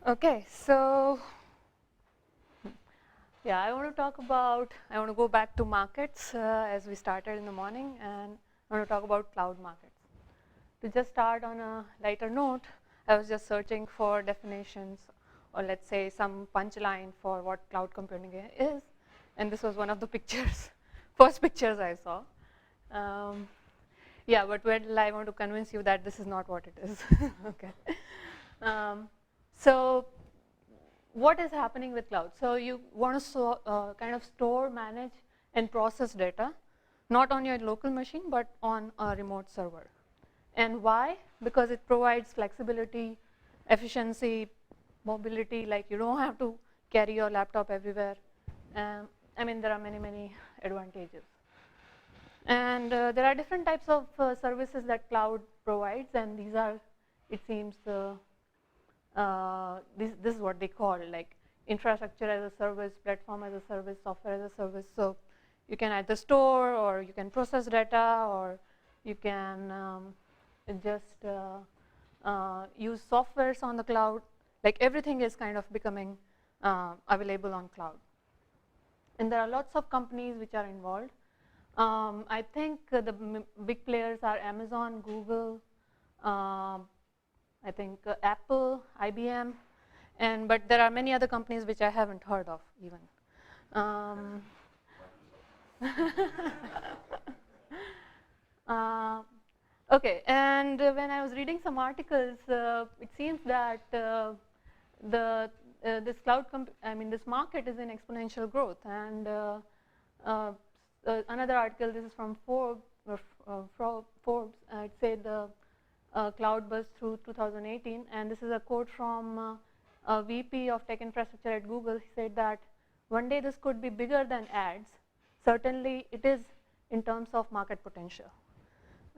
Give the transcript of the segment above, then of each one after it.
Okay, so yeah, I want to go back to markets as we started in the morning, and I want to talk about cloud markets. To just start on a lighter note, I was just searching for definitions, or let's say some punchline for what cloud computing is, and this was one of the pictures, first pictures I saw. Yeah, but well, I want to convince you that this is not what it is. Okay. So what is happening with cloud? So you want to kind of store, manage, and process data, not on your local machine, but on a remote server. And why? Because it provides flexibility, efficiency, mobility, like you don't have to carry your laptop everywhere. I mean, there are many, many advantages. And there are different types of services that cloud provides, and these are, it seems, this is what they call like infrastructure as a service, platform as a service, software as a service. So you can either store, or you can process data, or you can just use softwares on the cloud. Like everything is kind of becoming available on cloud. And there are lots of companies which are involved. I think the big players are Amazon, Google, I think Apple, IBM, but there are many other companies which I haven't heard of even. Okay, and when I was reading some articles, it seems that this this market is in exponential growth. And another article, this is from Forbes. It said the cloud buzz through 2018, and this is a quote from a VP of tech infrastructure at Google. He said that one day this could be bigger than ads. Certainly, it is in terms of market potential.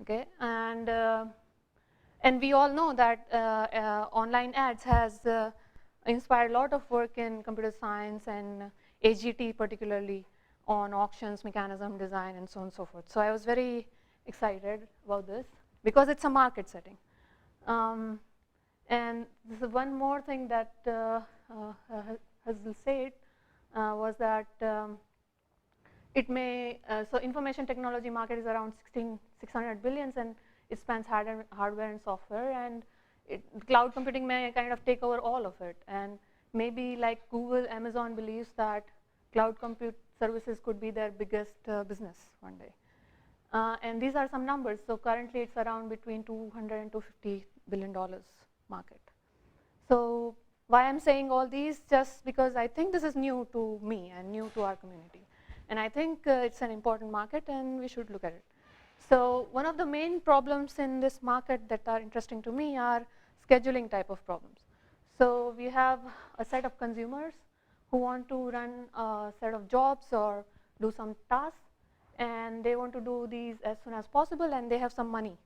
Okay, and we all know that online ads has inspired a lot of work in computer science and AGT, particularly on auctions, mechanism design, and so on and so forth. So I was very excited about this because it's a market setting. And this is one more thing that Hausdorff said was that it may, so information technology market is around 600 billions, and it spans hardware and software, and cloud computing may kind of take over all of it. And maybe like Google, Amazon believes that cloud compute services could be their biggest business one day. And these are some numbers. So currently it's around between $200 and $250 billion market. So why I'm saying all these? Just because I think this is new to me and new to our community. And I think it's an important market, and we should look at it. So one of the main problems in this market that are interesting to me are scheduling type of problems. So we have a set of consumers who want to run a set of jobs or do some tasks, and they want to do these as soon as possible, and they have some money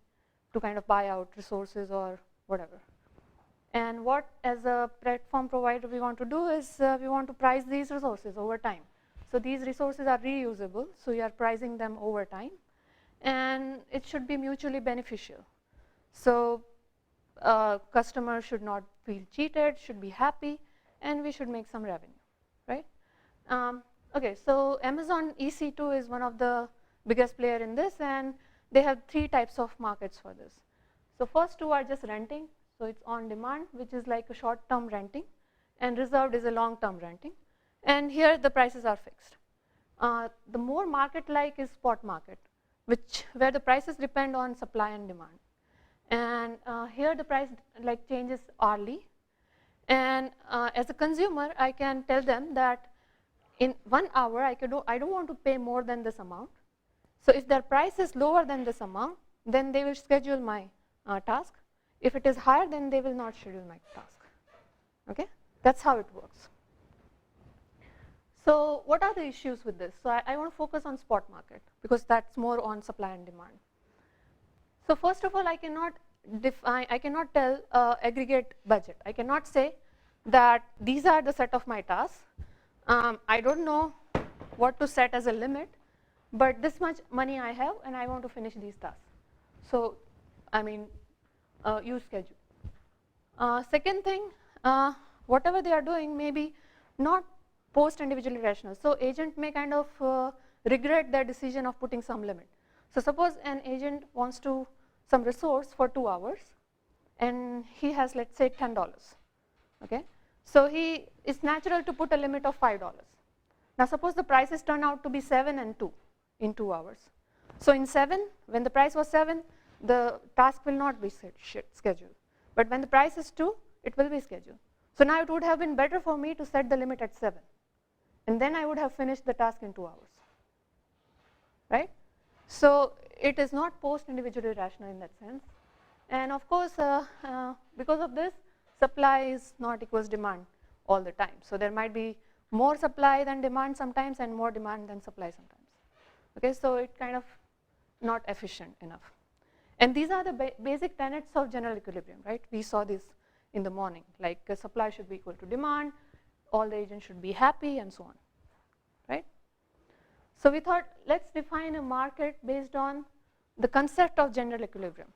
to kind of buy out resources or whatever. And what, as a platform provider, we want to do is we want to price these resources over time. So these resources are reusable, so you are pricing them over time, and it should be mutually beneficial. So customers should not feel cheated, should be happy, and we should make some revenue, right? Okay, so Amazon EC2 is one of the biggest player in this, and they have 3 types of markets for this. So first 2 are just renting, so it's on demand, which is like a short-term renting, and reserved is a long-term renting. And here the prices are fixed. The more market-like is spot market, where the prices depend on supply and demand. And here the price like changes hourly. And as a consumer, I can tell them that in 1 hour, I don't want to pay more than this amount. So if their price is lower than this amount, then they will schedule my task. If it is higher, then they will not schedule my task. Okay, that's how it works. So what are the issues with this? So I want to focus on spot market because that's more on supply and demand. So first of all, I cannot tell aggregate budget. I cannot say that these are the set of my tasks. I don't know what to set as a limit, but this much money I have, and I want to finish these tasks. So, I mean, use schedule. Second thing, whatever they are doing may be not post individually rational. So agent may kind of regret their decision of putting some limit. So suppose an agent wants to some resource for 2 hours and he has, let's say, $10. Okay, so it's natural to put a limit of $5. Now suppose the prices turn out to be 7 and 2 in 2 hours. So in 7, when the price was 7, the task will not be scheduled. But when the price is 2, it will be scheduled. So now it would have been better for me to set the limit at 7. And then I would have finished the task in 2 hours. Right? So it is not post individually rational in that sense. And of course, because of this, supply is not equals demand all the time. So there might be more supply than demand sometimes and more demand than supply sometimes. Okay, so it kind of not efficient enough. And these are the basic tenets of general equilibrium, right? We saw this in the morning, like supply should be equal to demand, all the agents should be happy, and so on, right? So we thought, let's define a market based on the concept of general equilibrium.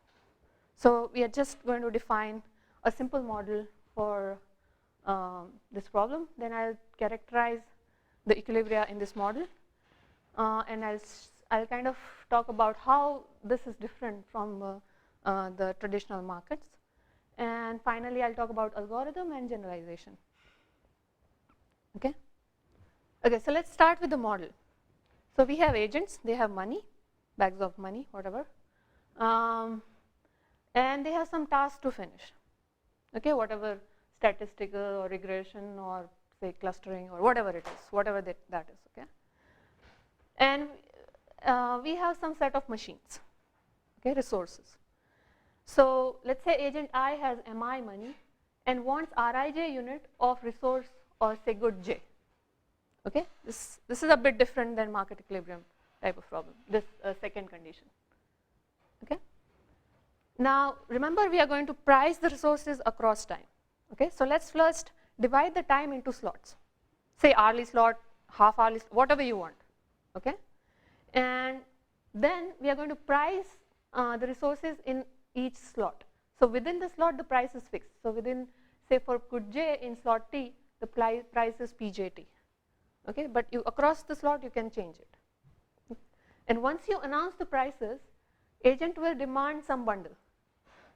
So we are just going to define a simple model for this problem. Then I'll characterize the equilibria in this model, and I'll kind of talk about how this is different from the traditional markets. And finally, I'll talk about algorithm and generalization. Okay? Okay, so let's start with the model. So we have agents, they have money, bags of money, whatever. And they have some tasks to finish. Okay, whatever statistical or regression or say clustering or whatever it is, whatever that is, okay? And we have some set of machines, okay, resources. So let's say agent I has mi money and wants rij unit of resource or say good j. Okay, this is a bit different than market equilibrium type of problem, this second condition. Okay. Now remember, we are going to price the resources across time. Okay, so let's first divide the time into slots, say hourly slot, half hourly, whatever you want. Okay, and then we are going to price the resources in each slot. So within the slot, the price is fixed. So within, say, for good j in slot t, the price is pjt. Okay, but you across the slot you can change it. And once you announce the prices, agent will demand some bundle.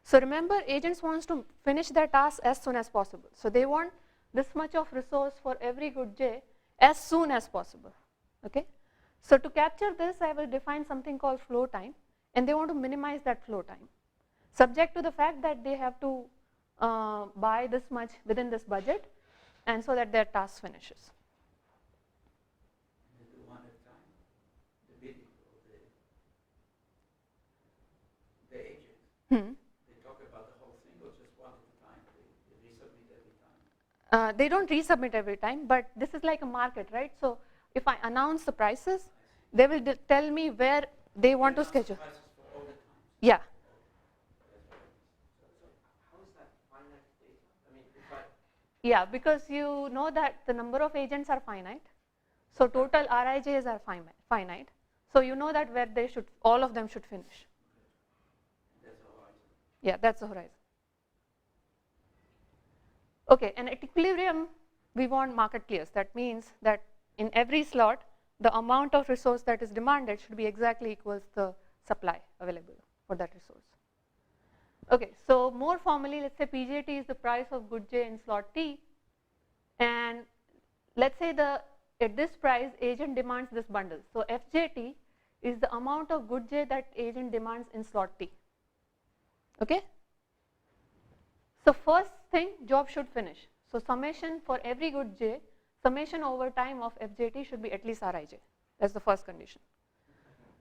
So remember, agents wants to finish their task as soon as possible. So they want this much of resource for every good j as soon as possible. Okay, so to capture this, I will define something called flow time, and they want to minimize that flow time, subject to the fact that they have to buy this much within this budget, and so that their task finishes. They talk about the whole thing or just one at a time? They resubmit every time? They don't resubmit every time, but this is like a market, right? So if I announce the prices, they will tell me where they want to schedule. Prices for all the times? Yeah. So how is that finite data? I mean, if I... Yeah, because you know that the number of agents are finite. So total RIJs are finite. So you know that where they should, all of them should finish. Yeah, that's the horizon. Okay, and at equilibrium, we want market clears. That means that in every slot, the amount of resource that is demanded should be exactly equals the supply available for that resource. Okay, so more formally, let's say PJT is the price of good j in slot T, and let's say at this price, agent demands this bundle. So FJT is the amount of good j that agent demands in slot T. Okay. So first thing, job should finish. So summation for every good j, summation over time of FJT should be at least Rij. That's the first condition.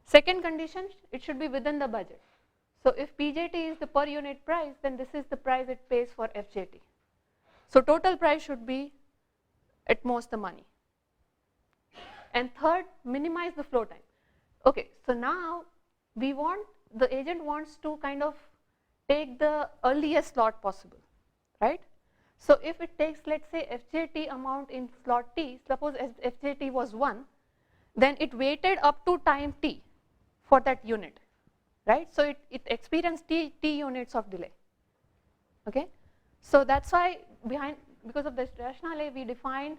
Second condition, it should be within the budget. So if PJT is the per unit price, then this is the price it pays for FJT. So total price should be at most the money. And third, minimize the flow time. Okay, so now we want, the agent wants to kind of take the earliest slot possible, right? So if it takes, let's say, FJT amount in slot T, suppose FJT was 1, then it waited up to time T for that unit, right? So it experienced T units of delay, okay? So that's why because of this rationale, we define,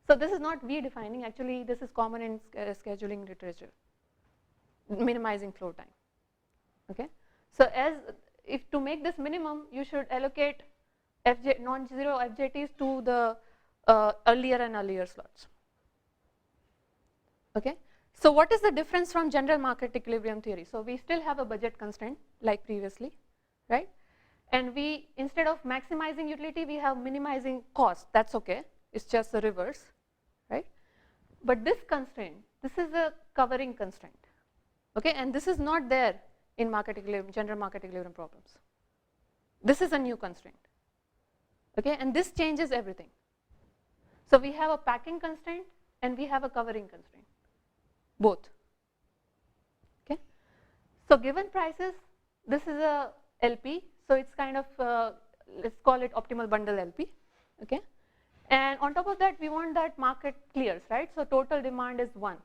so this is not we defining, actually this is common in scheduling literature, minimizing flow time. Okay, so if to make this minimum, you should allocate non-zero FJTs to the earlier and earlier slots. Okay, so what is the difference from general market equilibrium theory? So we still have a budget constraint like previously, right? And we, instead of maximizing utility, we have minimizing cost. That's okay, it's just the reverse, right? But this constraint, this is a covering constraint, okay? And this is not there in market equilibrium, general market equilibrium problems. This is a new constraint, okay? And this changes everything. So we have a packing constraint and we have a covering constraint, both, okay? So given prices, this is a LP, so it's kind of, let's call it optimal bundle LP, okay? And on top of that, we want that market clears, right? So total demand is 1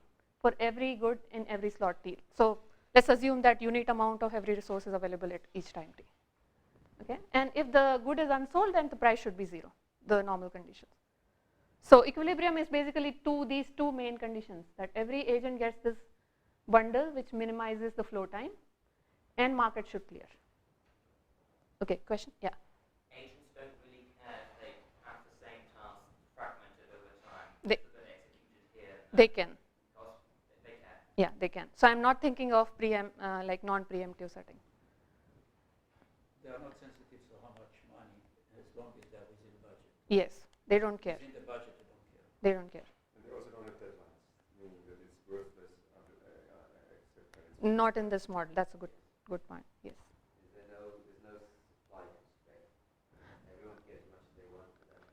for every good in every slot T. So let's assume that unit amount of every resource is available at each time T, okay? And if the good is unsold, then the price should be 0, the normal conditions. So equilibrium is basically these two main conditions, that every agent gets this bundle which minimizes the flow time and market should clear. Okay, question? Yeah. Agents don't really care if they have the same task fragmented over time, They executed here. They can. They can. Yeah, they can. So I'm not thinking of like non-preemptive setting. They are not sensitive to how much money, as long as they're within budget. Yes, they don't care. Within the budget, they don't care. They don't care. And they also don't have deadlines, meaning that it's worthless except when it's... Not in this model. That's a good point. Yes. There's no supply constraint. Everyone gets as much as they want for them.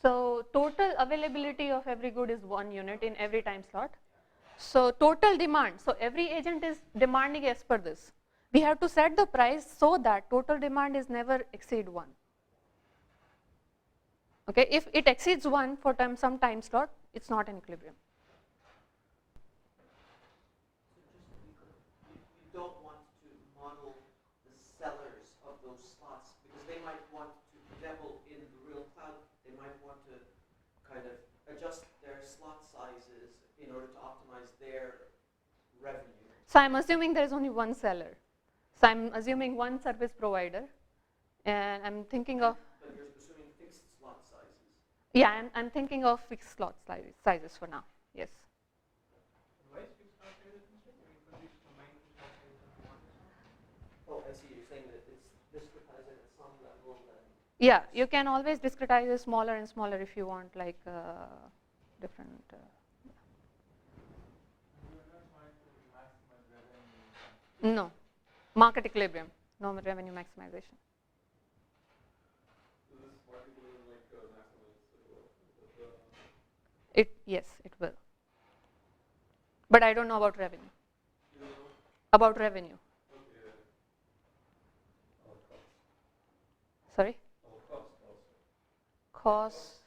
So total availability of every good is 1 unit in every time slot. So total demand. So every agent is demanding as per this. We have to set the price so that total demand is never exceed 1. Okay, if it exceeds 1 for some time slot, it's not in equilibrium. You don't want to model the sellers of those slots because they might want to, for example, in the real cloud, they might want to kind of adjust their slot sizes in order to optimize their revenue. So I'm assuming there is only one seller. So I'm assuming one service provider, and I'm thinking of... But you're assuming fixed slot sizes. Yeah, I'm thinking of fixed slot sizes for now, yes. Why is fixed slot size constraint? You can combine two slot sizes into one slot. Oh, I see. You're saying that it's discretized at some level then. Yeah, you can always discretize it smaller and smaller if you want, like different... You are not trying to maximize revenue. No, market equilibrium, no revenue maximization. So this market equilibrium like maximize Yes, it will. But I don't know about revenue. you don't know? About revenue. Okay. Sorry? Or cost also. Cost.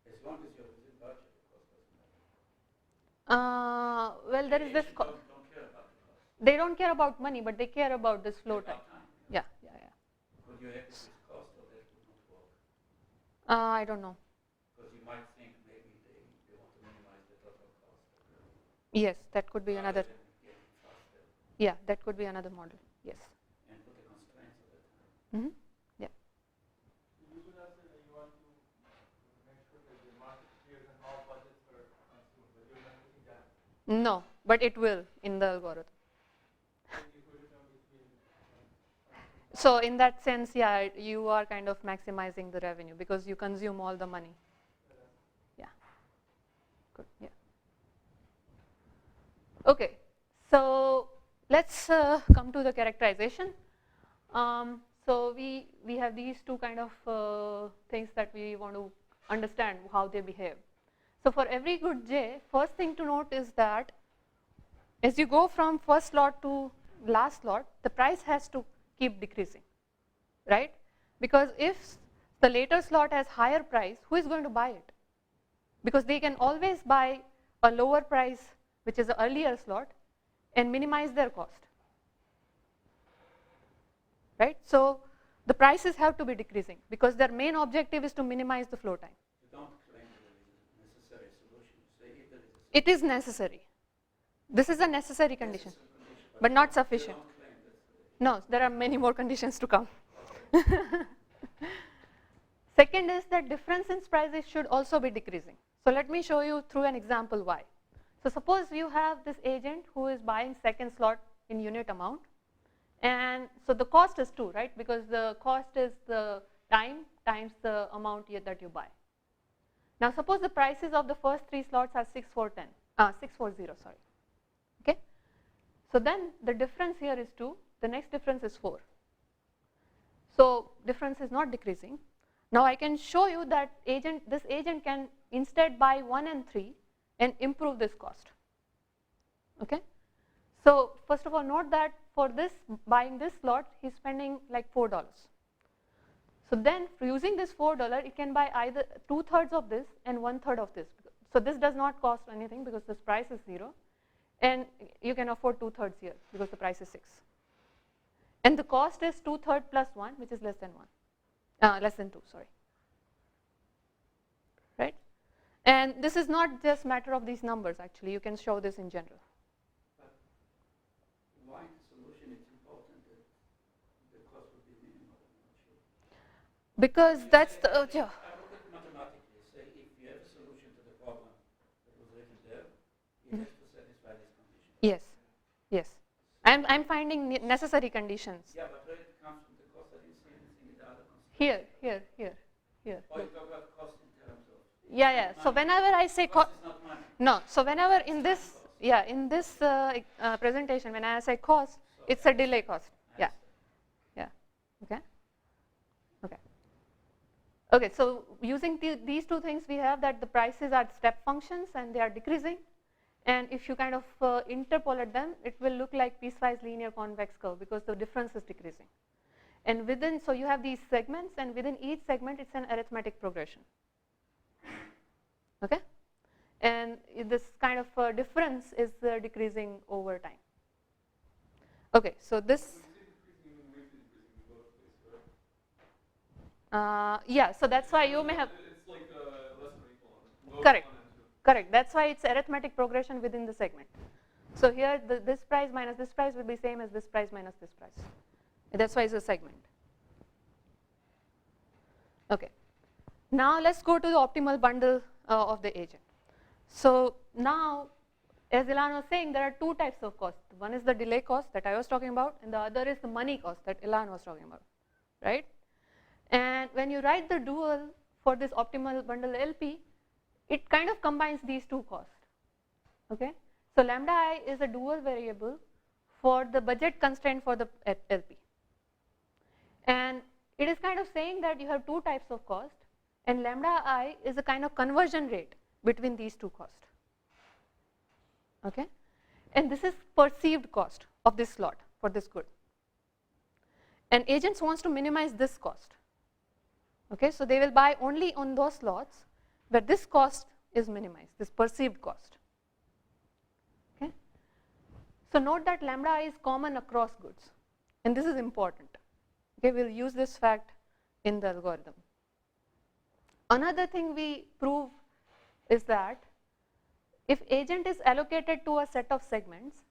As long as you're within budget, the cost doesn't matter. Well, there is this. Agents don't care about the cost. They don't care about money, but they care about this flow time. About time. Yeah. Could you have this cost or that would not work? I don't know. Because you might think maybe they want to minimize the total cost. Yes, that could be another. Rather than getting faster Yeah, that could be another model. Yes. and put the constraints of the time. Mm-hmm. You could also say that you want to make sure that the market clears and all budgets are consumed, but you're not doing that. No, but it will in the algorithm. Then you could have between So in that sense, yeah, you are kind of maximizing the revenue because you consume all the money. Yeah. Good. Yeah. Okay. So let's come to the characterization. So we have these two kind of things that we want to understand how they behave. So for every good j, first thing to note is that as you go from first slot to last slot, the price has to keep decreasing, right? Because if the later slot has higher price, who is going to buy it? Because they can always buy a lower price, which is the earlier slot, and minimize their cost, right? So the prices have to be decreasing because their main objective is to minimize the flow time. You don't claim that there is a necessary solution. You say if there is a solution. It is necessary. This is a necessary condition, but not sufficient. You don't claim that. No, there are many more conditions to come. Second is that difference in prices should also be decreasing. So let me show you through an example why. So suppose you have this agent who is buying second slot in unit amount, and so the cost is 2, right? Because the cost is the time times the amount that you buy. Now suppose the prices of the first 3 slots are 640, sorry. Okay? So then the difference here is 2, the next difference is 4. So difference is not decreasing. Now I can show you that this agent can instead buy 1 and 3 and improve this cost. Okay? So first of all, note that for this buying this slot, he's spending like $4. So then for using this $4, it can buy either 2/3 of this and 1/3 of this. So this does not cost anything because this price is 0, and you can afford 2/3 here because the price is 6. And the cost is 2/3 plus 1, which is less than 2, sorry. Right? And this is not just matter of these numbers, actually. You can show this in general. Why in the solution it's important that the cost would be minimal? I'm not sure. Because that's the, I look at mathematically, say if you have a solution to the problem that was written there, you have to satisfy this condition. yes, yes. I'm finding necessary conditions. Yeah, but where it comes from the cost, I didn't see anything in the other constraint. Here. Or you talk about cost in terms of. Yeah. So whenever I say cost is not money. no, so whenever in this presentation, when I say cost, it's a delay cost. Yeah. Okay. So using these two things, we have that the prices are step functions and they are decreasing. And if you kind of interpolate them, it will look like piecewise linear convex curve because the difference is decreasing. And so you have these segments, and within each segment, it's an arithmetic progression. Okay? And this kind of difference is decreasing over time. Okay, so this. Yeah, so that's why you may have. It's like less than or equal on Correct. Correct. That's why it's arithmetic progression within the segment. So here, this price minus this price will be same as this price minus this price. That's why it's a segment. Okay. Now let's go to the optimal bundle of the agent. So now, as Ilan was saying, there are 2 types of cost. One is the delay cost that I was talking about, and the other is the money cost that Ilan was talking about, right? And when you write the dual for this optimal bundle LP, it kind of combines these 2 costs. Okay? So lambda I is a dual variable for the budget constraint for the LP. And it is kind of saying that you have 2 types of cost, and lambda I is a kind of conversion rate between these 2 costs. Okay? And this is perceived cost of this slot for this good. And agents wants to minimize this cost. Okay? So they will buy only on those slots where this cost is minimized, this perceived cost. Okay? So note that lambda I is common across goods, and this is important. Okay, we'll use this fact in the algorithm. Another thing we prove is that if agent is allocated to a set of segments,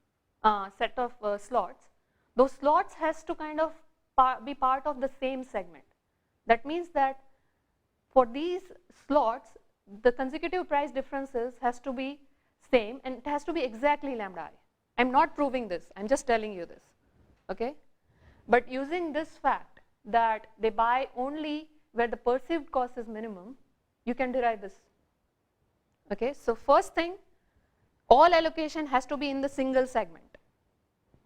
slots, those slots has to kind of be part of the same segment. That means that for these slots, the consecutive price differences has to be same, and it has to be exactly lambda I. I'm not proving this, I'm just telling you this. Okay? But using this fact that they buy only where the perceived cost is minimum, you can derive this. Okay? So first thing, all allocation has to be in the single segment.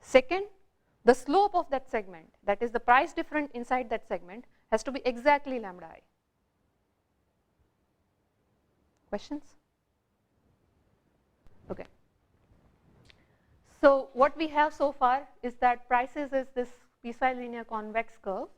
Second, the slope of that segment, that is the price difference inside that segment, has to be exactly lambda I. Questions? Okay. So what we have so far is that prices is this piecewise linear convex curve,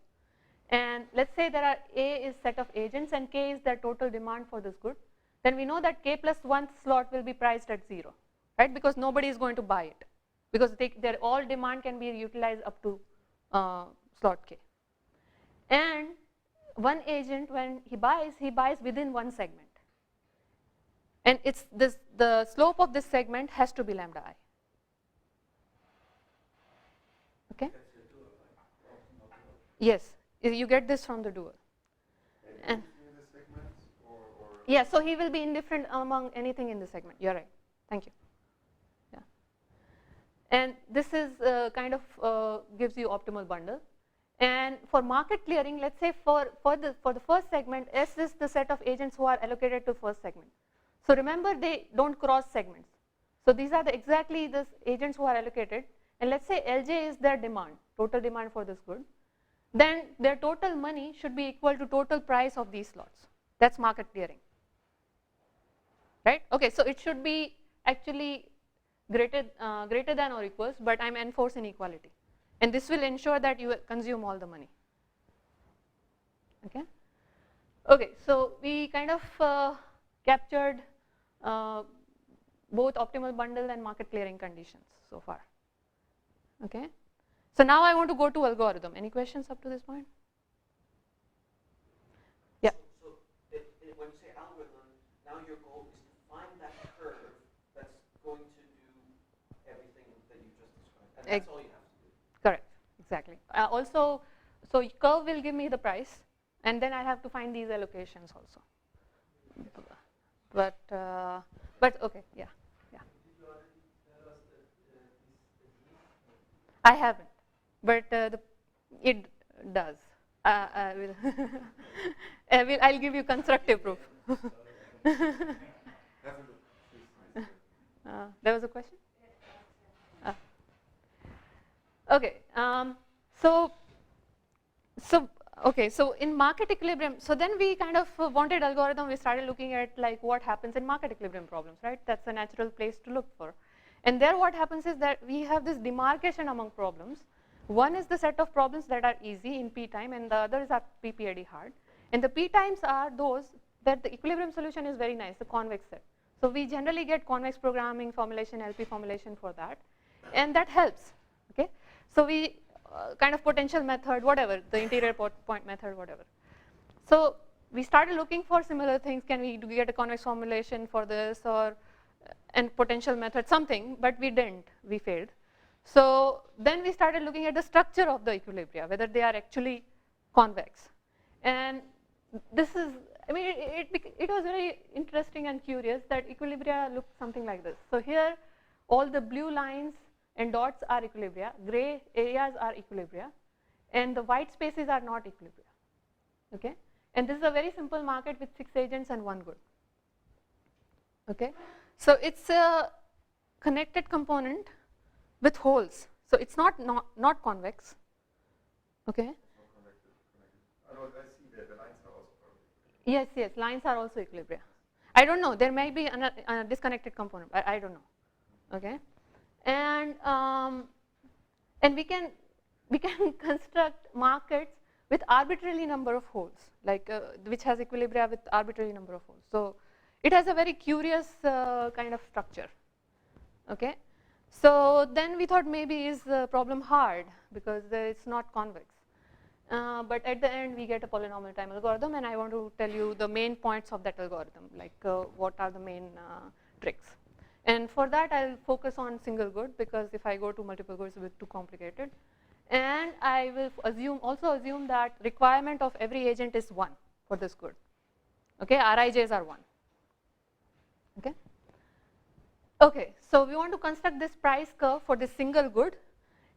and let's say there are A is set of agents and K is their total demand for this good. Then we know that K plus 1 slot will be priced at 0, right? Because nobody is going to buy it, because their all demand can be utilized up to slot K. and one agent, when he buys within one segment. And it's this, the slope of this segment has to be lambda I. Okay? Yes, you get this from the dual. And yeah, so he will be indifferent among anything in the segment. You're right. Thank you. Yeah. And this is kind of gives you optimal bundle. And for market clearing, let's say for the first segment, S is the set of agents who are allocated to first segment. So remember, they don't cross segments. So these are exactly the agents who are allocated. And let's say Lj is their demand, total demand for this good. Then their total money should be equal to total price of these slots. That's market clearing. Right? Okay, so it should be actually greater than or equals, but I'm enforcing equality. And this will ensure that you consume all the money. Okay? Okay, so we kind of captured both optimal bundle and market clearing conditions so far. Okay? So now I want to go to algorithm. Any questions up to this point? Yeah. So when you say algorithm, now your goal is to find that curve that's going to do everything that you just described. And that's all you have to do. Correct. Exactly. Also, so curve will give me the price, and then I have to find these allocations also. But okay, yeah. Did you already tell us that I haven't, but it does. I will. I'll give you constructive proof. There was a question? Okay. So in market equilibrium, so then we kind of wanted algorithm. We started looking at like what happens in market equilibrium problems, right? That's a natural place to look for. And there what happens is that we have this demarcation among problems. One is the set of problems that are easy in P time, and the others are PPAD hard. And the P times are those that the equilibrium solution is very nice, the convex set. So we generally get convex programming formulation, LP formulation for that, and that helps. Okay, so we kind of potential method, whatever, the interior point method, whatever. So we started looking for similar things. Can we get a convex formulation for this, or and potential method, something, but we didn't, we failed. So then we started looking at the structure of the equilibria, whether they are actually convex. And this is, I mean, it was very interesting and curious that equilibria look something like this. So here, all the blue lines and dots are equilibria, gray areas are equilibria, and the white spaces are not equilibria. Okay? And this is a very simple market with 6 agents and 1 good. Okay? So it's a connected component with holes. So it's not convex. Okay? I see that the lines are also probably. Yes, lines are also equilibria. I don't know, there may be a disconnected component, I don't know. Okay? And we can construct markets with arbitrary number of holes, like which has equilibria with arbitrary number of holes. So it has a very curious kind of structure. Okay, so then we thought maybe is the problem hard because it's not convex. But at the end we get a polynomial time algorithm, and I want to tell you the main points of that algorithm, like what are the main tricks. And for that I'll focus on single good, because if I go to multiple goods, it's too complicated. And I will also assume that requirement of every agent is 1 for this good. Okay, Rij's are 1. Okay. Okay, so we want to construct this price curve for this single good,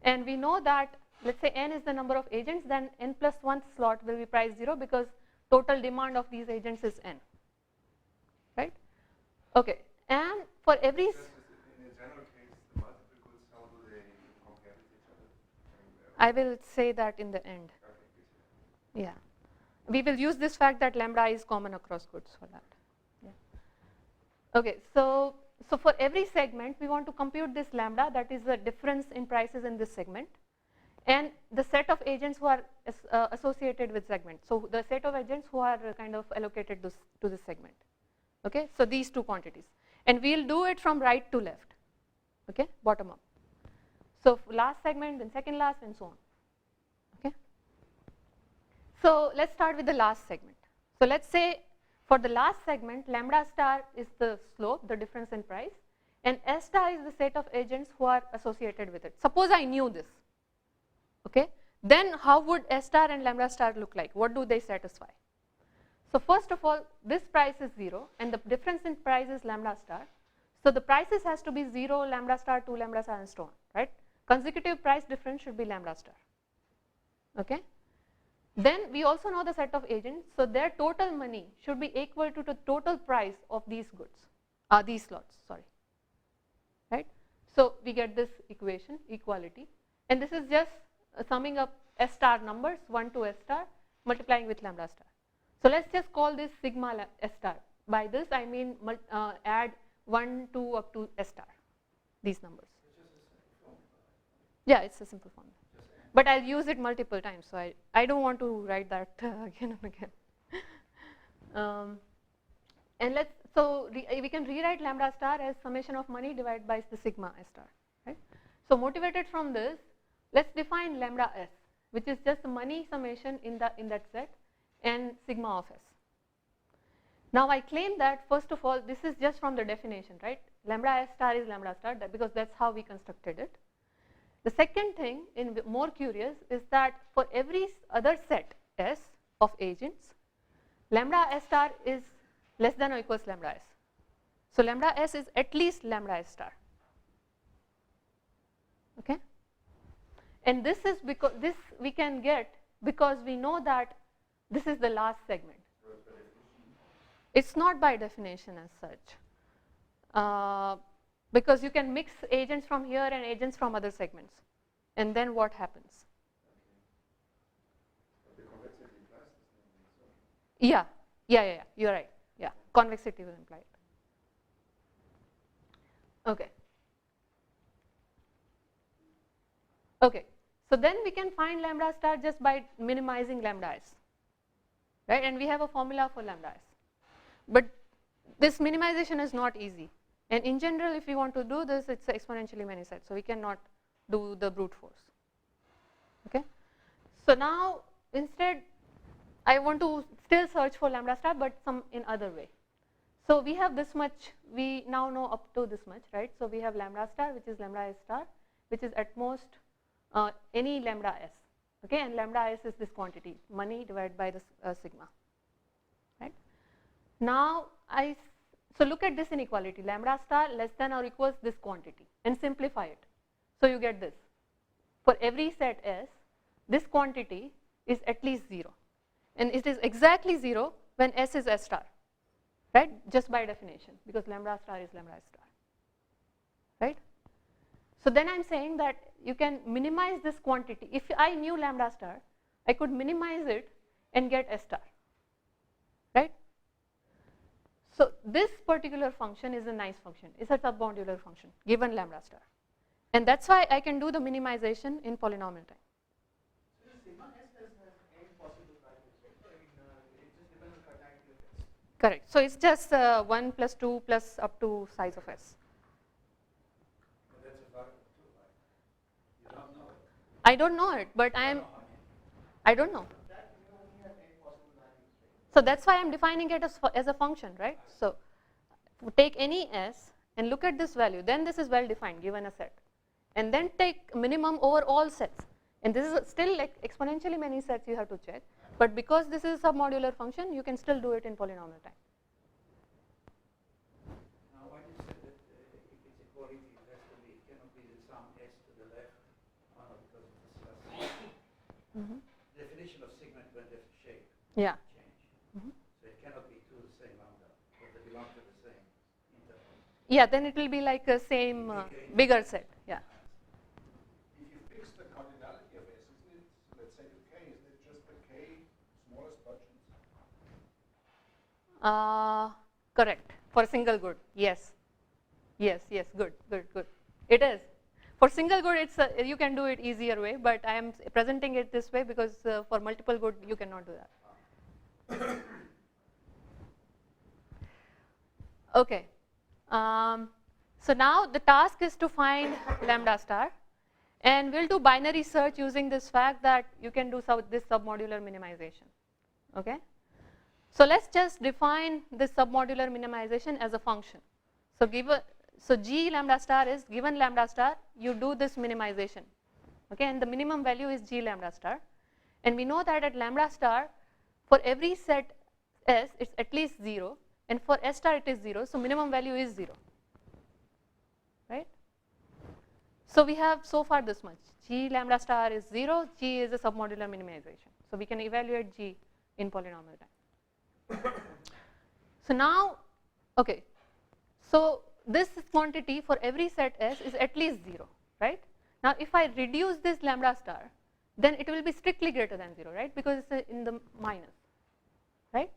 and we know that, let's say n is the number of agents, then n plus 1th slot will be price 0 because total demand of these agents is n. Right? Okay, and for every In the general case, the multiple goods, how do they compare with each other? I will say that in the end. Okay. Yeah. We will use this fact that lambda is common across goods for that. Yeah. Okay, so for every segment, we want to compute this lambda, that is the difference in prices in this segment, and the set of agents who are associated with segment. So the set of agents who are kind of allocated to this segment. Okay, so these two quantities. And we'll do it from right to left. Okay, bottom up. So last segment, then second last, and so on. Okay. So let's start with the last segment. So let's say for the last segment, lambda star is the slope, the difference in price, and S star is the set of agents who are associated with it. Suppose I knew this, okay? Then how would S star and lambda star look like? What do they satisfy? So first of all, this price is 0 and the difference in price is lambda star. So the prices has to be 0, lambda star, 2 lambda star and so on, right? Consecutive price difference should be lambda star, okay? Then we also know the set of agents, so their total money should be equal to the total price of these goods, these slots, sorry, right? So we get this equation, equality, and this is just summing up S star numbers, 1 to S star, multiplying with lambda star. So let's just call this sigma S star. By this I mean add 1, 2 up to S star, these numbers. Yeah, it's a simple formula. But I'll use it multiple times, so I don't want to write that again and again. And we can rewrite lambda star as summation of money divided by the sigma S star, right? So motivated from this, let's define lambda S, which is just the money summation in that set and sigma of S. Now I claim that first of all, this is just from the definition, right? Lambda S star is lambda star because that's how we constructed it. The second thing, more curious, is that for every other set S of agents, lambda S star is less than or equals lambda S. So lambda S is at least lambda S star. Okay? And this is because this we can get because we know that this is the last segment. It's not by definition as such. Because you can mix agents from here and agents from other segments. And then what happens? Yeah, you're right. Yeah, convexity will imply it. Okay. Okay, so then we can find lambda star just by minimizing lambda S, right? And we have a formula for lambda S. But this minimization is not easy. And in general, if we want to do this, it's exponentially many sets, so we cannot do the brute force. Okay? So now, instead, I want to still search for lambda star, but some in other way. So we have this much, we now know up to this much, right? So we have lambda star, which is lambda S star, which is at most any lambda S. Okay? And lambda S is this quantity, money divided by this sigma. Right? Now, so look at this inequality, lambda star less than or equals this quantity, and simplify it. So you get this. For every set S, this quantity is at least 0. And it is exactly 0 when S is S star, right? Just by definition, because lambda star is lambda S star, right? So then I'm saying that you can minimize this quantity. If I knew lambda star, I could minimize it and get S star, right? So this particular function is a nice function. It's a submodular function given lambda star. And that's why I can do the minimization in polynomial time. So sigma S has n possible values, right? I mean, it just depends on cardinality of S. Correct. So it's just 1 plus 2 plus up to size of S. But that's a variable too, right? You don't know it. I don't know it, but I don't know. That you only have n possible values, right? So that's why I'm defining it as a function, right? So take any S and look at this value. Then this is well defined given a set. And then take minimum over all sets. And this is still like exponentially many sets you have to check. But because this is a submodular function, you can still do it in polynomial time. Now, why do you say that if it's equality, it cannot be the sum S to the left? Because of this definition of segment when there's a shape Yeah. change. So it cannot be two the same lambda, but they belong to the same interval. Yeah, then it will be like a same bigger set. Yeah. If you fix the cardinality of S, isn't it, let's say the K, isn't it just the K smallest budgets? Correct. For single good. Yes. Yes. Good. It is. For single good, it's you can do it easier way, but I am presenting it this way because for multiple good, you cannot do that. Okay. So now the task is to find lambda star, And we'll do binary search using this fact that you can do this submodular minimization. Okay? So let's just define this submodular minimization as a function. So G lambda star is given lambda star, you do this minimization. Okay, and the minimum value is G lambda star. And we know that at lambda star, for every set S, it's at least 0, and for S star it is 0, so minimum value is 0. Right? So we have so far this much. G lambda star is 0, G is a submodular minimization. So we can evaluate G in polynomial time. So now, okay, so this quantity for every set S is at least 0, right? Now if I reduce this lambda star, then it will be strictly greater than 0, right? Because it's in the minus, right?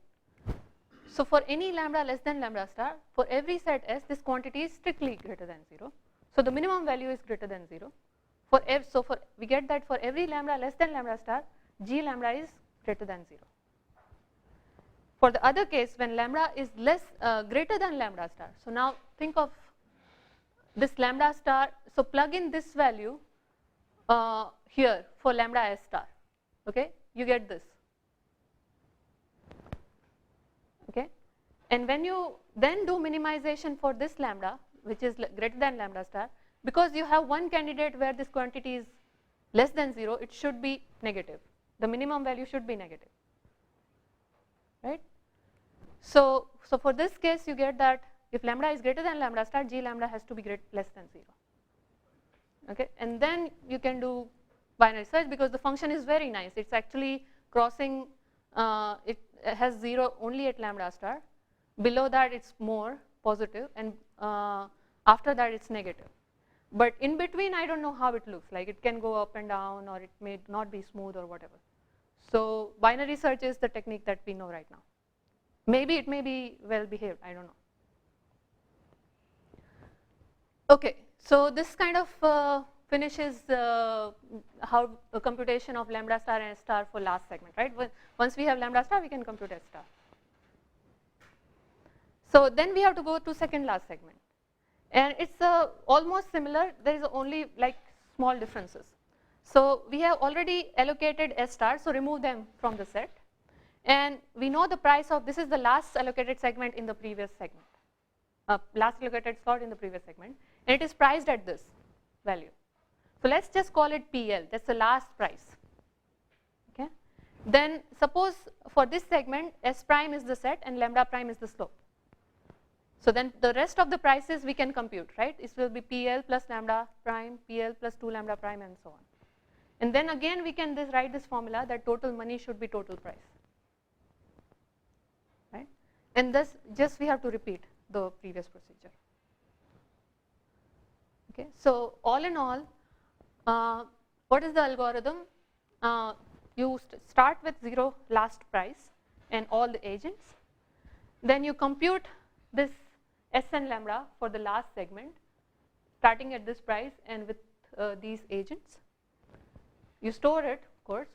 So for any lambda less than lambda star, for every set S, this quantity is strictly greater than 0. So the minimum value is greater than 0. We get that for every lambda less than lambda star, G lambda is greater than 0. For the other case, when lambda is greater than lambda star, so now think of this lambda star, so plug in this value here for lambda S star, okay, you get this, okay, and when you then do minimization for this lambda, which is greater than lambda star, because you have one candidate where this quantity is less than 0, it should be negative, the minimum value should be negative, right? So for this case you get that if lambda is greater than lambda star, G lambda has to be less than 0. Okay, and then you can do binary search because the function is very nice. It's actually crossing, it has 0 only at lambda star. Below that it's more positive, and after that it's negative. But in between I don't know how it looks like. It can go up and down, or it may not be smooth or whatever. So binary search is the technique that we know right now. Maybe it may be well behaved, I don't know. Okay, so this kind of finishes how the computation of lambda star and S star for last segment, right? Once we have lambda star, we can compute S star. So then we have to go to second last segment, and it's almost similar. There is only like small differences. So we have already allocated S star, so remove them from the set. And we know the price of, this is the last allocated segment in the previous segment, last allocated slot in the previous segment, and it is priced at this value. So let's just call it PL, that's the last price. Okay. Then suppose for this segment, S prime is the set and lambda prime is the slope. So then the rest of the prices we can compute, right? It will be PL plus lambda prime, PL plus 2 lambda prime, and so on. And then again we can write this formula that total money should be total price. Right? And thus just we have to repeat the previous procedure. Okay, so all in all, what is the algorithm? You start with 0 last price and all the agents. Then you compute this S and lambda for the last segment, starting at this price and with these agents. You store it, of course,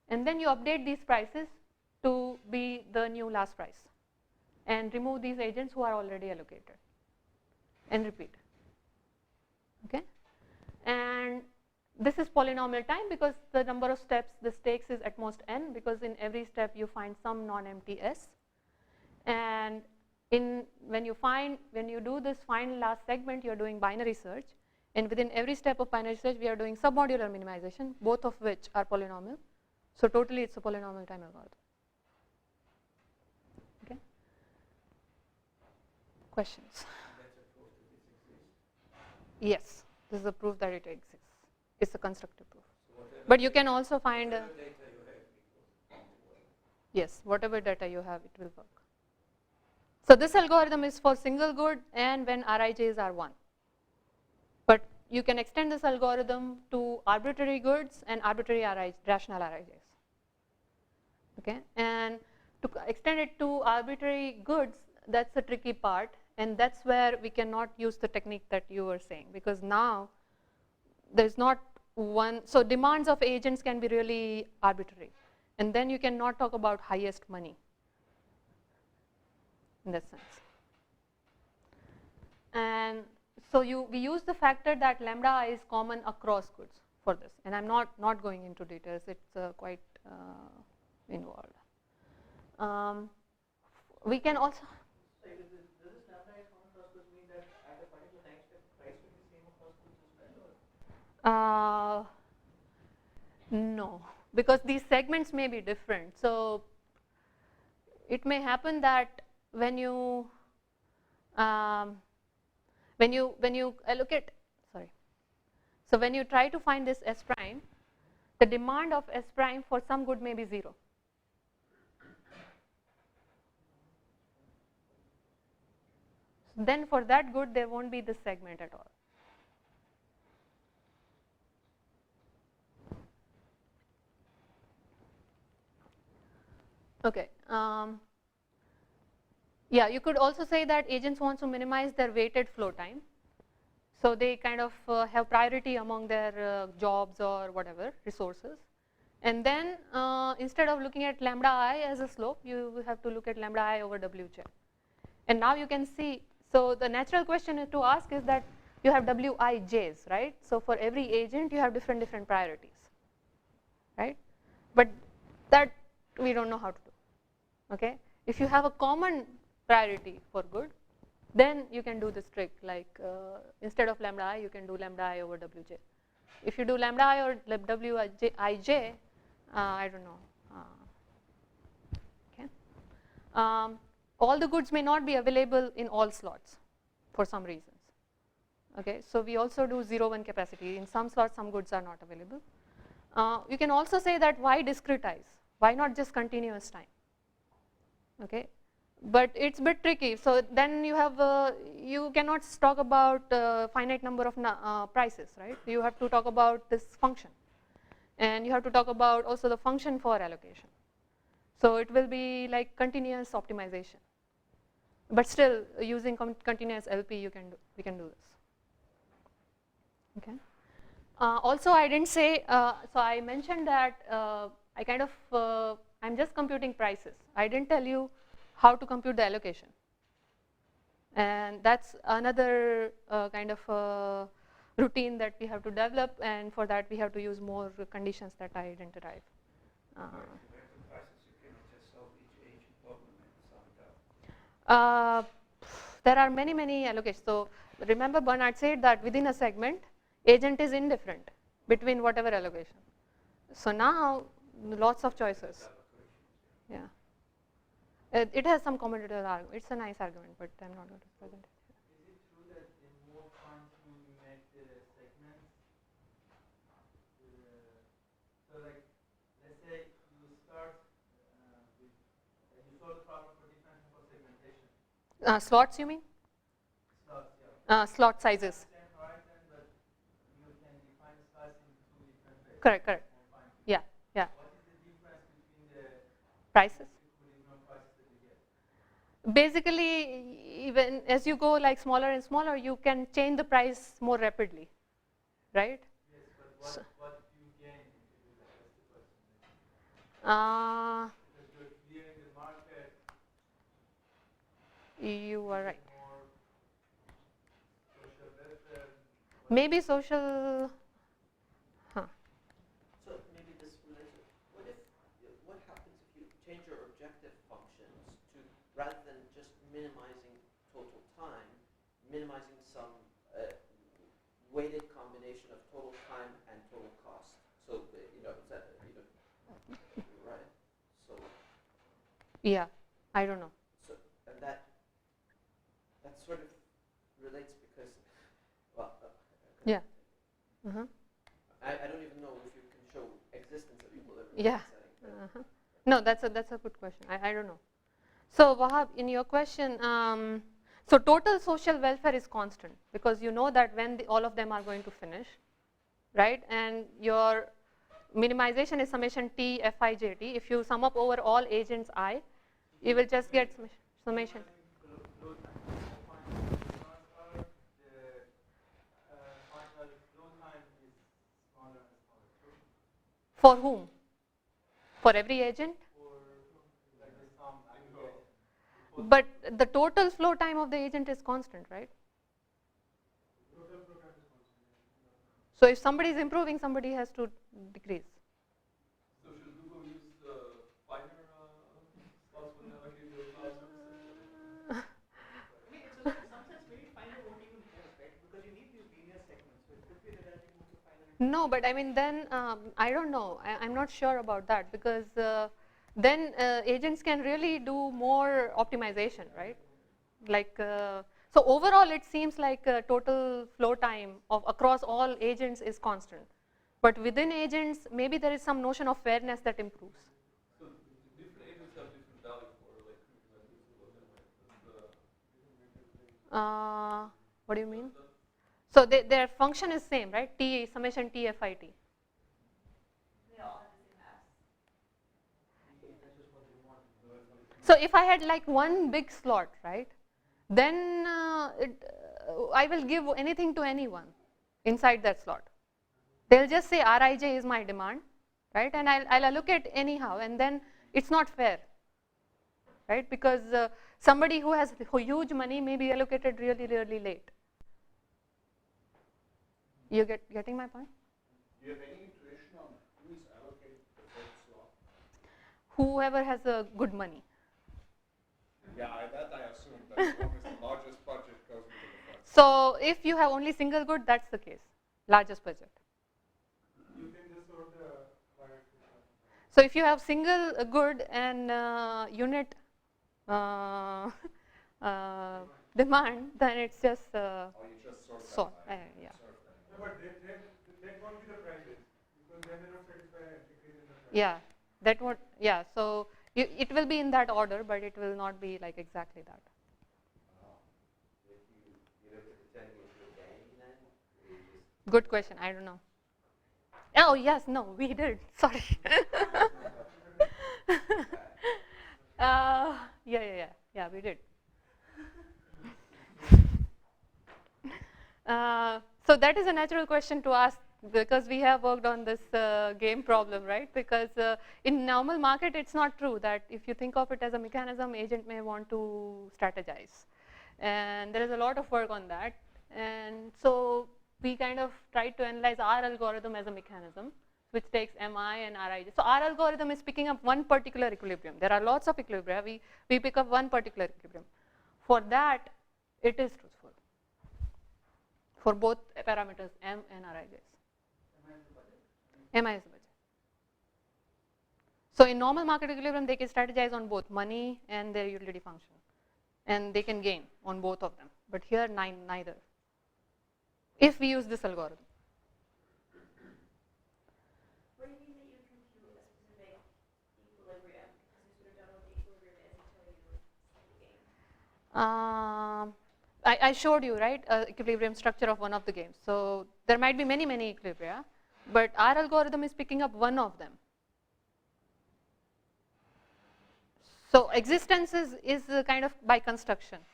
and then you update these prices to be the new last price, and remove these agents who are already allocated, and repeat. Okay, and this is polynomial time because the number of steps, the stakes is at most n, because in every step you find some non-empty S, and when you do this find last segment, you are doing binary search, and within every step of binary search we are doing submodular minimization, both of which are polynomial. So totally it's a polynomial time algorithm. Okay. Questions? Yes, this is a proof that it exists. It's a constructive proof. But you can also find yes, whatever data you have, it will work. So this algorithm is for single good and when Rij's are 1. But you can extend this algorithm to arbitrary goods and arbitrary rational Rij's. Okay, and to extend it to arbitrary goods, that's the tricky part, and that's where we cannot use the technique that you were saying, because now there's not one, so demands of agents can be really arbitrary, and then you cannot talk about highest money in that sense. And so we use the factor that lambda is common across goods. for this, and I'm not going into details. It's quite involved. We can also. So does this lambda is common across goods mean that at a particular time step price will be the same across goods as well, or? No, because these segments may be different. So it may happen that when you allocate, sorry. So when you try to find this S prime, the demand of S prime for some good may be 0. Then for that good there won't be this segment at all. Okay. Yeah, you could also say that agents want to minimize their weighted flow time. So they kind of have priority among their jobs or whatever resources. And then instead of looking at lambda I as a slope, you have to look at lambda I over Wj. And now you can see, so the natural question to ask is that you haveWij's, right? So for every agent you have different priorities, right? But that we don't know how to do. Okay, if you have a common priority for good, then you can do this trick, like instead of lambda I, you can do lambda I over Wj. If you do lambda I or Wij, I don't know. Okay, all the goods may not be available in all slots for some reasons. Okay, so we also do 0-1 capacity. In some slots, some goods are not available. You can also say that why discretize? Why not just continuous time? Okay, but it's a bit tricky. So then you have you cannot talk about finite number of prices, right? You have to talk about this function, and you have to talk about also the function for allocation. So it will be like continuous optimization, but still using continuous LP, we can do this. Okay. Also, I didn't say. So I mentioned that I kind of I'm just computing prices. I didn't tell you how to compute the allocation, and that's another kind of routine that we have to develop, and for that we have to use more conditions that I didn't derive. There are many allocations. So remember, Bernard said that within a segment, agent is indifferent between whatever allocation. So now lots of choices. Yeah, it has some commutative argument. It's a nice argument, but I'm not going to present it. Is it true that the more fine-tuned you make the segments, so like let's say you start with you solve the problem for differential for segmentation. Slots, you mean? Slots, yeah. Slot sizes. Same horizon, but you can define the slice in two different ways. Correct. Yeah. What is the difference between the Prices? equilibrium prices that you get? Basically, even as you go like smaller and smaller, you can change the price more rapidly, right? Yes, but what do you gain if you do that? That's the question. Because you're clearing the market. You are right. More social welfare. Maybe social. So maybe this relates. What happens if you change your objective functions to, rather than just minimizing total time, minimizing some weighted combination of total time and total cost? So right. So Yeah, I don't know. so and that sort of relates because Yeah. I don't even know if you can show existence of equilibrium. Yeah. Setting. No, that's a good question. I don't know. So Wahab, in your question, so total social welfare is constant because you know that when all of them are going to finish, right? And your minimization is summation T Fij T. If you sum up over all agents I, you will just get summation. For whom? For every agent? But the total flow time of the agent is constant, right? So if somebody is improving, somebody has to decrease. So should Google use the finer slots when allocate the cloud services? I mean, it's in some sense maybe finer won't even help, right? Because you need these linear segments, so it could be that as you move to finer. No, but I mean then I don't know. I'm not sure about that because then agents can really do more optimization, right? Like so overall, it seems like total flow time of across all agents is constant, but within agents, maybe there is some notion of fairness that improves. So different agents have different value for like What do you mean? So their function is same, right? T summation T FIT. They all have the same mass. So if I had like one big slot, right, then I will give anything to anyone inside that slot. They'll just say Rij is my demand, right, and I'll allocate anyhow, and then it's not fair, right, because somebody who has huge money may be allocated really, really late. You getting my point? Do you have any intuition on who is allocated the first slot? Whoever has a good money. Yeah, that I assume that as long as the largest budget goes into the first. So if you have only single good, that's the case, largest budget. You can just sort the hierarchy. So if you have single good and unit demand, then it's just Or you just sort sort. them, Yeah. sort them. No, but that won't be the prices because then they don't satisfy a decrease in the price. Yeah, that would, yeah, so it will be in that order, but it will not be like exactly that. If you look at the turning into a game then, or you just Good question, I don't know. Oh yes, no, we did, sorry. Yeah, we did. So that is a natural question to ask because we have worked on this game problem, right? Because in normal market, it's not true that if you think of it as a mechanism, agent may want to strategize. And there is a lot of work on that. And so we kind of tried to analyze our algorithm as a mechanism, which takes MI and Rij. So our algorithm is picking up one particular equilibrium. There are lots of equilibria. We pick up one particular equilibrium. For that, it is truthful for both parameters M and Rijs. MI is the budget. So in normal market equilibrium, they can strategize on both money and their utility function, and they can gain on both of them. But here, neither. If we use this algorithm. What do you mean that you compute a specific equilibrium? Because you sort of don't know what the equilibrium is until you see the game. I showed you, right, equilibrium structure of one of the games. So there might be many, many equilibria, but our algorithm is picking up one of them. So existence is kind of by construction.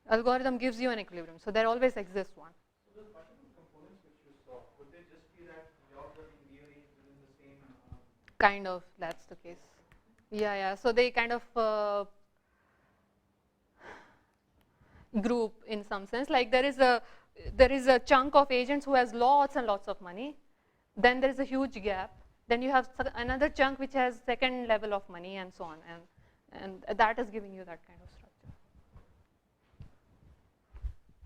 Algorithm gives you an equilibrium, so there always exists one. So those multiple components which you saw, would they just be that they all have deviates within the same? Kind of, that's the case. Yeah. So they kind of group in some sense. Like there is a chunk of agents who has lots and lots of money. Then there is a huge gap. Then you have another chunk which has second level of money and so on. And that is giving you that kind of structure.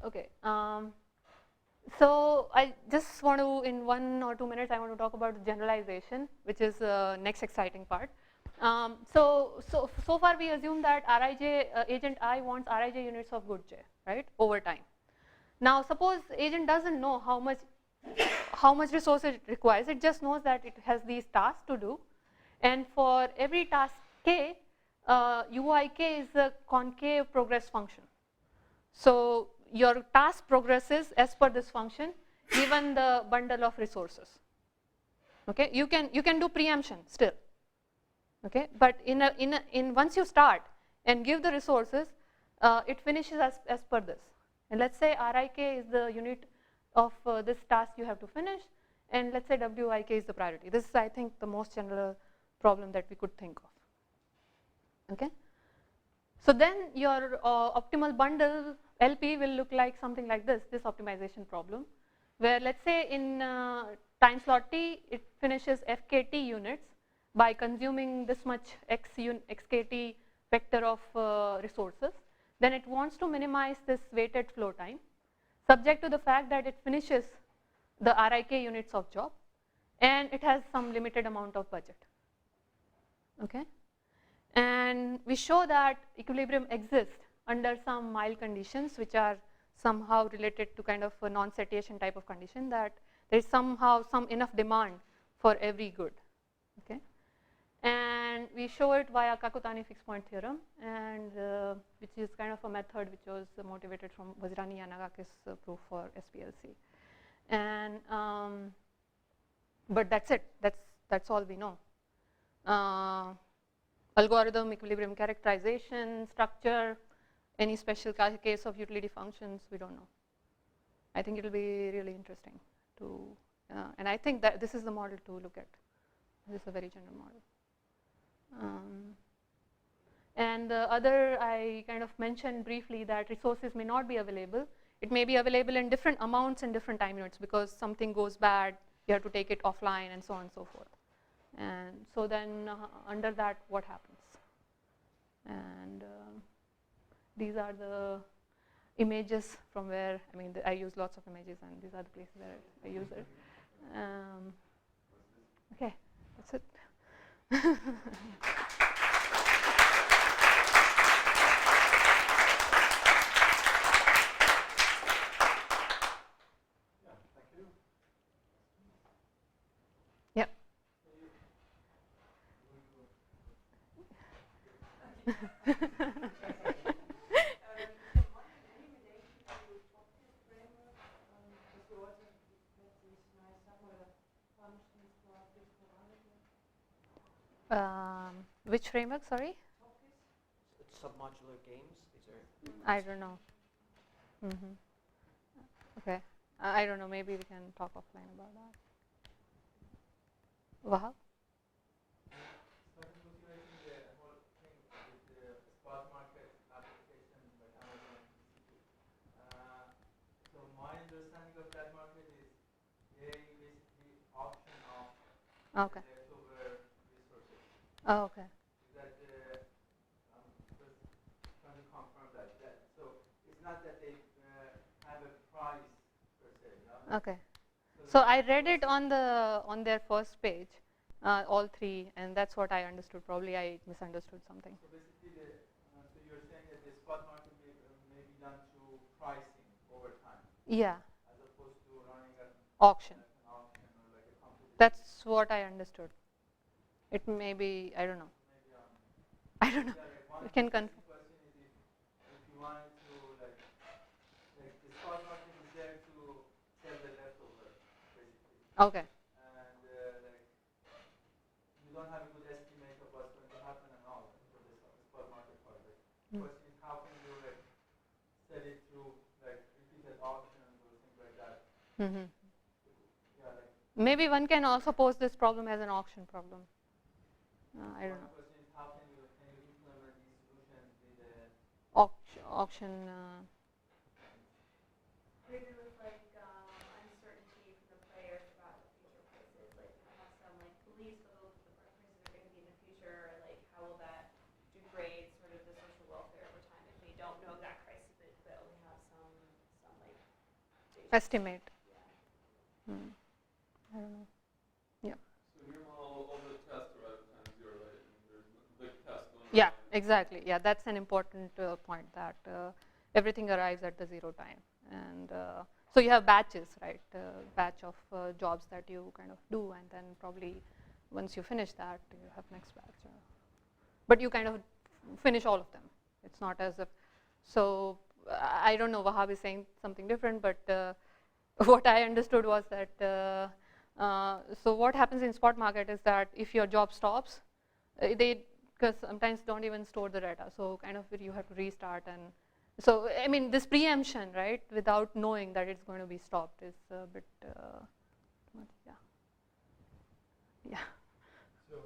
Okay. So I just want to, in 1 or 2 minutes, I want to talk about generalization, which is the next exciting part. So far we assume that Rij, agent I wants Rij units of good j, right, over time. Now suppose agent doesn't know how much resource it requires. It just knows that it has these tasks to do, and for every task k, uik is a concave progress function. So your task progresses as per this function, given the bundle of resources. Okay, you can do preemption still. Okay, but in once you start and give the resources, it finishes as per this. And let's say Rik is the unit of this task you have to finish, and let's say Wik is the priority. This is, I think, the most general problem that we could think of. Okay, so then your optimal bundle LP will look like something like this optimization problem. where let's say in time slot t, it finishes fkt units by consuming this much xkt vector of resources. Then it wants to minimize this weighted flow time, subject to the fact that it finishes the RIK units of job, and it has some limited amount of budget. Okay, and we show that equilibrium exists under some mild conditions, which are somehow related to kind of a non-satiation type of condition, that there is somehow some enough demand for every good. Okay, and we show it via Kakutani fixed point theorem, and which is kind of a method which was motivated from Vajrani Yanagakis proof for SPLC. And but that's it. That's all we know. Algorithm, equilibrium characterization, structure, any special case of utility functions, we don't know. I think it will be really interesting to, and I think that this is the model to look at. This is a very general model. And the other, I kind of mentioned briefly that resources may not be available. It may be available in different amounts in different time units, because something goes bad, you have to take it offline, and so on and so forth. And so then under that, what happens? And these are the images from where, I mean, I use lots of images, and these are the places where I use it. Okay, that's it. Yep. Which framework, sorry? It's submodular games. These are. I don't know. Okay, I don't know. Maybe we can talk offline about that. Wow. Started motivating the whole thing with the spot market application like Amazon and TCP. So my understanding of that market is they basically auction off Okay. leftover resources. Oh, okay. Is that I'm just trying to confirm that. So it's not that they have a price per se, yeah? Okay. So I read it on their first page, all three, and that's what I understood. Probably I misunderstood something. So basically, so you're saying that the spot market may be done through pricing over time. Yeah. As opposed to running an Auction. auction or like a competition. That's what I understood. It may be, I don't know. Maybe I don't know. yeah, like You can confirm. question is if you wanted to like the spot market is there to sell the leftover basically. Okay. And like you don't have a good estimate of what's going to happen and all for the spot market part. Like, the question is how can you like sell it through like repeated auctions or things like that. Mm-hmm. Yeah, like Maybe one can also pose this problem as an auction problem. I don't know. the question is how can you implement these solutions with the Auction. Maybe with like uncertainty from the players about the future prices, like you have some like beliefs about what the prices are going to be in the future, or like how will that degrade sort of the social welfare over time if they don't know exact prices but only have some like Estimate. Yeah. I don't know. So in your model, all the tests are at time zero, right? And there's big tests going Yeah, on. exactly. Yeah, that's an important point, that everything arrives at the zero time. And so you have batches, right? Batch of jobs that you kind of do, and then probably once you finish that, you have next batch. But you kind of finish all of them. It's not as if, so I don't know, Wahab is saying something different, but what I understood was that, so what happens in spot market is that if your job stops, they, because sometimes don't even store the data, so kind of you have to restart. And so, I mean, this preemption, right, without knowing that it's going to be stopped is a bit much, yeah. So,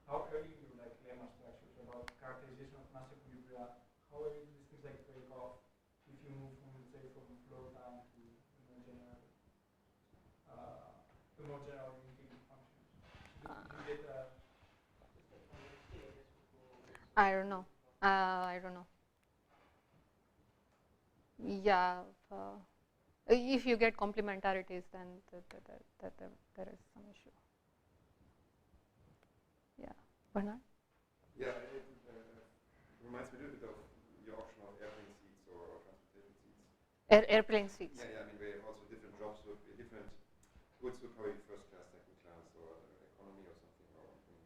how early you like lemma structures about characterization of mass equilibria? How early do these things like break off if you move from, let's say, from flow time to generalization? more general unification functions? You get I don't know. I don't know. Yeah, if you get complementarities, then there is some issue. Yeah, Bernard? Yeah, it reminds me a little bit of your option of airplane seats or transportation seats. Airplane seats. Yeah, I mean, they have also different jobs, with different goods would probably first class, second class, or economy or something.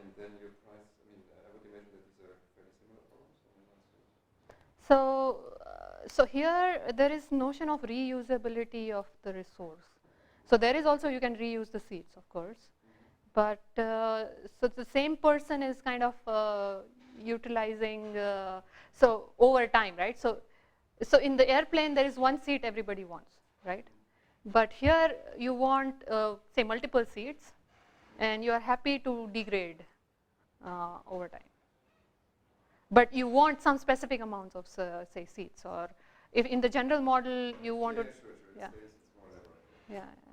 And then your price, I mean, I would imagine that these are fairly similar problems. So here there is notion of reusability of the resource. So there is also, you can reuse the seats, of course. But so the same person is kind of utilizing, so over time, right? So in the airplane there is one seat everybody wants, right? But here you want, say, multiple seats, and you are happy to degrade over time. But you want some specific amounts of, say, seats, or if in the general model you want to, Sure. yeah, It's more elaborate. yeah.